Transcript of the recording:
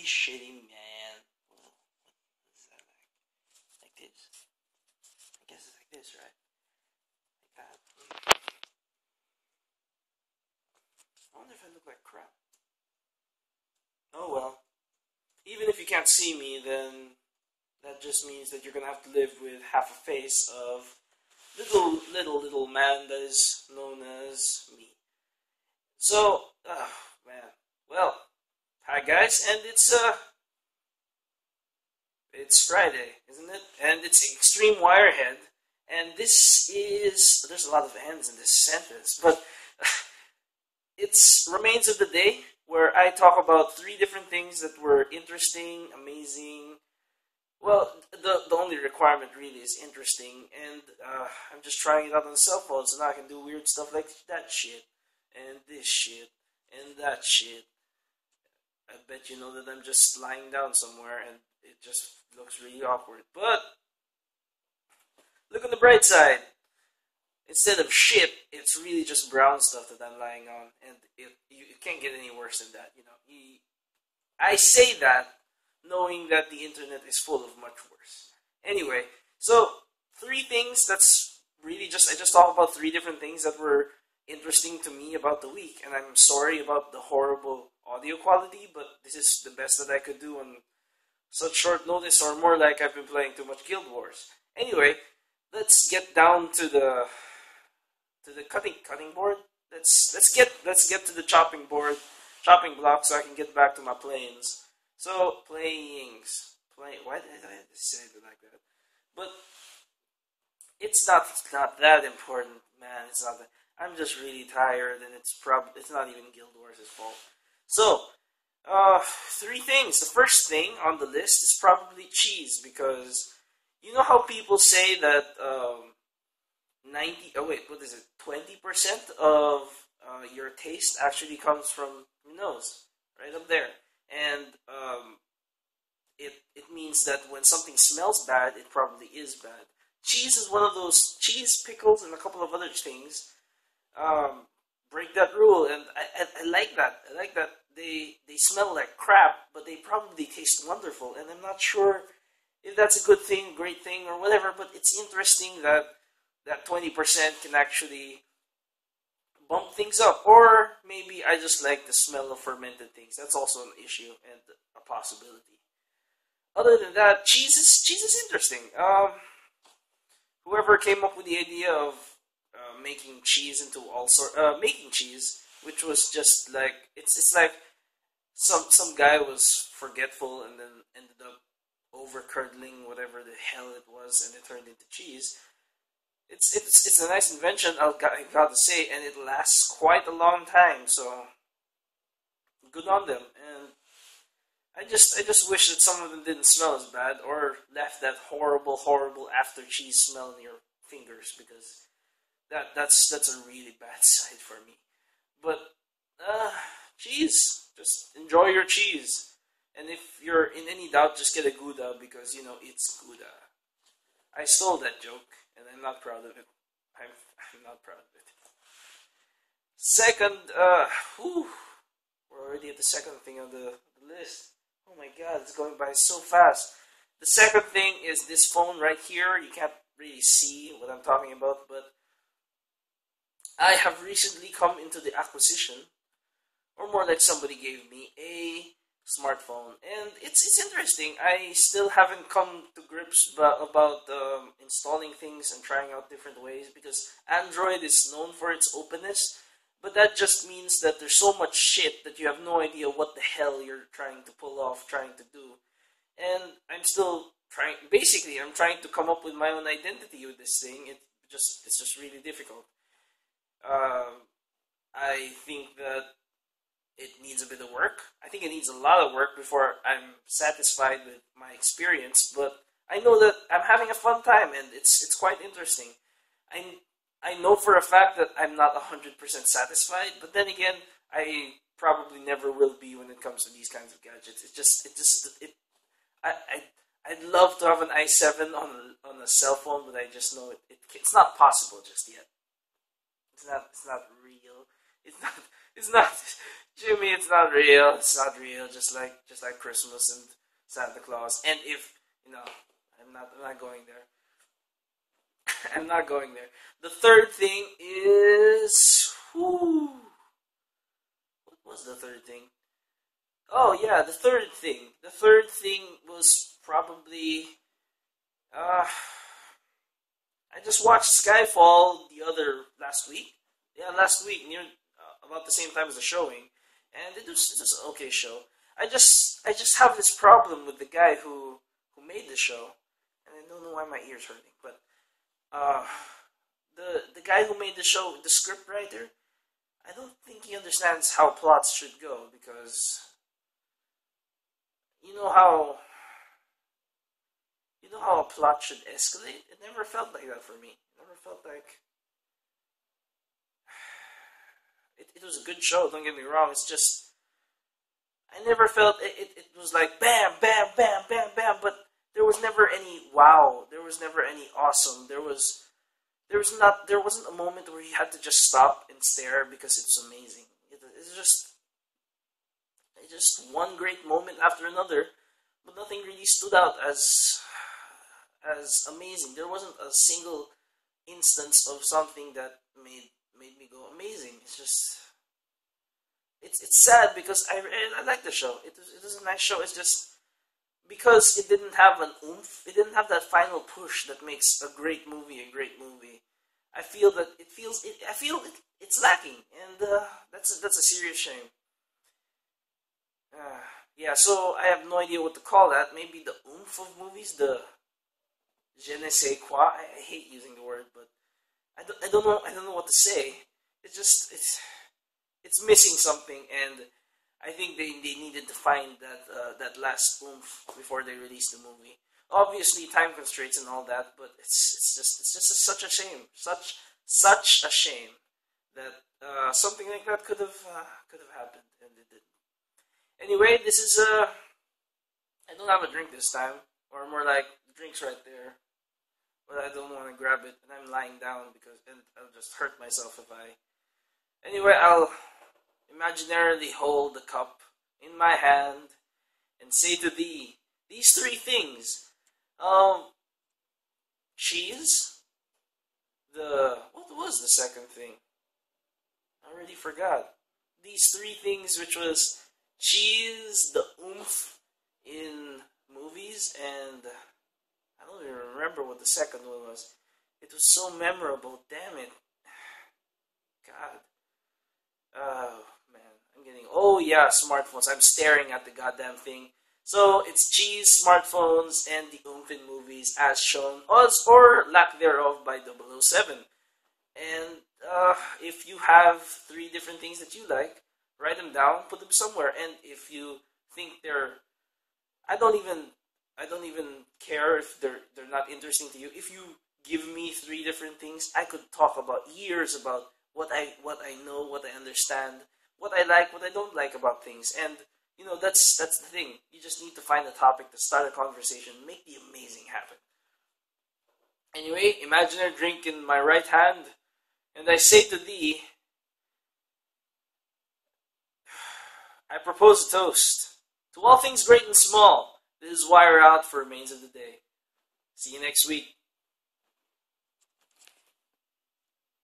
shitty, man. What is that like? Like this? I guess it's like this, right? Like that. I wonder if I look like crap. Oh well. Even if you can't see me, then that just means that you're gonna have to live with half a face of little man that is known as me. So, man. Well, hi guys, and it's Friday, isn't it? And it's Extreme Wirehead, and this is there's a lot of ends in this sentence, but it's remains of the day where I talk about three different things that were interesting, amazing. Well, the only requirement really is interesting, and I'm just trying it out on the cell phone, so now I can do weird stuff like that shit, and this shit, and that shit. I bet you know that I'm just lying down somewhere, and it just looks really awkward. But look on the bright side. Instead of shit, it's really just brown stuff that I'm lying on, and it can't get any worse than that. I say that knowing that the internet is full of much worse. Anyway, so three things that's really just I just talked about three different things that were interesting to me about the week, and I'm sorry about the horrible audio quality, but this is the best that I could do on such short notice, or more like I've been playing too much Guild Wars. Anyway, let's get down to the cutting board. Let's get to the chopping block, so I can get back to my planes. So why did I say it like that? But it's not that important, man. It's not that. I'm just really tired, and it's not even Guild Wars' fault. So, three things. The first thing on the list is probably cheese, because you know how people say that 20% of your taste actually comes from your nose, right up there, and it means that when something smells bad, it probably is bad. Cheese is one of those. Cheese, pickles, and a couple of other things break that rule, and I like that. I like that they smell like crap, but they probably taste wonderful, and I'm not sure if that's a good thing, great thing, or whatever, but it's interesting that 20% can actually bump things up, or maybe I just like the smell of fermented things. That's also an issue and a possibility. Other than that, cheese is interesting. Whoever came up with the idea of making cheese into making cheese, which was just like it's like some guy was forgetful and then ended up over curdling whatever the hell it was, and it turned into cheese. It's a nice invention, I got to say, and it lasts quite a long time. So good on them. And I just wish that some of them didn't smell as bad, or left that horrible after cheese smell in your fingers, because that's a really bad sight for me. But cheese, just enjoy your cheese. And if you're in any doubt, just get a Gouda, because it's Gouda. I stole that joke, and I'm not proud of it. I'm not proud of it. Second, we're already at the second thing on the list. Oh my god, it's going by so fast. The second thing is this phone right here. You can't really see what I'm talking about, but I have recently come into the acquisition, or more like somebody gave me a smartphone, and it's interesting. I still haven't come to grips about installing things and trying out different ways, because Android is known for its openness, but that just means that there's so much shit that you have no idea what the hell you're trying to pull off, trying to do. And I'm still trying. Basically, I'm trying to come up with my own identity with this thing. It's just really difficult. I think that it needs a bit of work. I think it needs a lot of work before I'm satisfied with my experience, but I know that I'm having a fun time, and it's quite interesting. I know for a fact that I'm not 100% satisfied, but then again, I probably never will be when it comes to these kinds of gadgets. I'd love to have an i7 on a cell phone, but I just know it's not possible just yet. It's not real. It's not Jimmy, it's not real. It's not real. Just like Christmas and Santa Claus. And if I'm not going there. I'm not going there. The third thing is, whew, what was the third thing? Oh yeah, the third thing. The third thing was probably uh, I just watched Skyfall the other last week. Yeah, last week near about the same time as the showing, and it was an okay show. I just have this problem with the guy who made the show, and I don't know why my ears hurting, but uh, the guy who made the show, the script writer, I don't think he understands how plots should go because you know how you know how a plot should escalate. It never felt like that for me. It never felt like it was a good show. Don't get me wrong. It's just I never felt it was like bam, bam, bam, bam, bam. But there was never any wow. There was never any awesome. There wasn't a moment where you had to just stop and stare because it was amazing. It's just one great moment after another, but nothing really stood out as amazing. There wasn't a single instance of something that made me go amazing. It's sad because I like the show. It was a nice show. It's just because it didn't have an oomph. It didn't have that final push that makes a great movie a great movie. I feel that it feels it. I feel it's lacking, and that's a serious shame. Uh, yeah, so I have no idea what to call that. Maybe the oomph of movies, the je ne sais quoi. I hate using the word, but I don't know what to say. It's missing something, and I think they needed to find that last oomph before they released the movie. Obviously, time constraints and all that, but it's just such a shame, such a shame that something like that could have happened, and it didn't. Anyway, this is I don't have a drink this time, or more like the drink's right there, but I don't want to grab it, and I'm lying down because and I'll just hurt myself if I. Anyway, I'll imaginarily hold the cup in my hand and say to thee these three things: um, cheese. The what was the second thing? I already forgot. These three things, which was cheese, the oomph in movies, and I don't even remember what the second one was. It was so memorable. Damn it, God. Oh man, I'm getting. Oh yeah, smartphones. I'm staring at the goddamn thing. So it's cheese, smartphones, and the oomph in movies, as shown, or lack thereof, by 007. And if you have three different things that you like, write them down, put them somewhere. And if you think I don't even, I don't even care if they're not interesting to you. If you give me three different things, I could talk about years about what I know, what I understand, what I like, what I don't like about things. And that's the thing. You just need to find a topic to start a conversation, make the amazing happen. Anyway, imaginary drink in my right hand, and I say to thee, I propose a toast to all things great and small. This is Wire Out for Remains of the Day. See you next week.